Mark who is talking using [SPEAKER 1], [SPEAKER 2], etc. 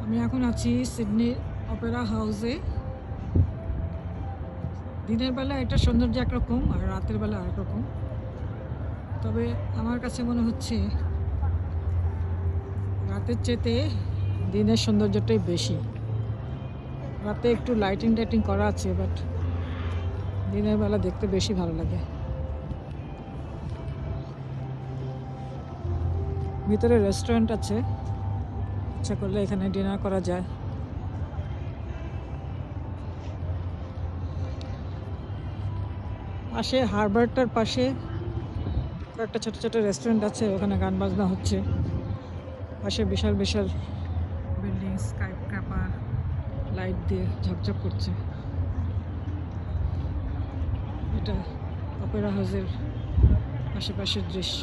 [SPEAKER 1] আমি এখন আছি সিডনির অপেরা হাউসে। দিনের বেলা এটা সৌন্দর্য একরকম আর রাতের বেলা আরেক রকম। তবে আমার কাছে মনে হচ্ছে রাতের চেয়েতে দিনের সৌন্দর্যটাই বেশি। রাতে একটু লাইটিং টাইটিং করা আছে, বাট দিনের বেলা দেখতে বেশি ভালো লাগে। ভিতরে রেস্টুরেন্ট আছে, ইচ্ছা করলে এখানে ডিনার করা যায়। পাশে হারবারটার পাশে একটা ছোট ছোট রেস্টুরেন্ট আছে, ওখানে গান বাজনা হচ্ছে। পাশে বিশাল বিশাল বিল্ডিং, স্কাই ক্র্যাপার লাইট দিয়ে ঝকঝক করছে। এটা অপেরা হাউসের আশেপাশের দৃশ্য।